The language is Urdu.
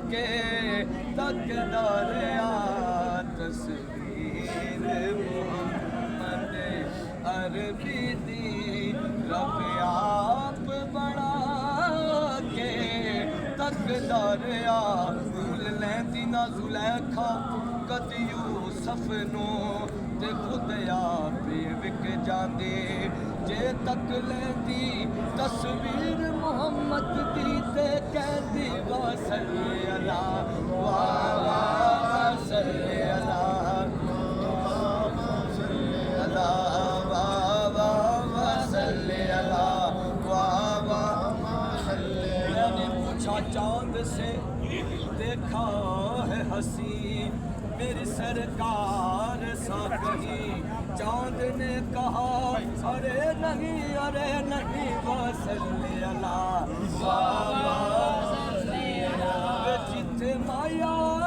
کے تقداریا تصویر محمد عربی دی رب آپ بنا کے تقداریا بھول لیندی نہ زلیخا کد یوسف نو تے خود آپ وک جاندے جے تک لیندی تصویر محمد دی تے کہندی وا صلی اللہ واہ واہ صلی اللہ چاند سے دیکھا ہے ہنسی میری سرکار سا کہیں چاند نے کہا ارے نہیں وہ صلی اللہ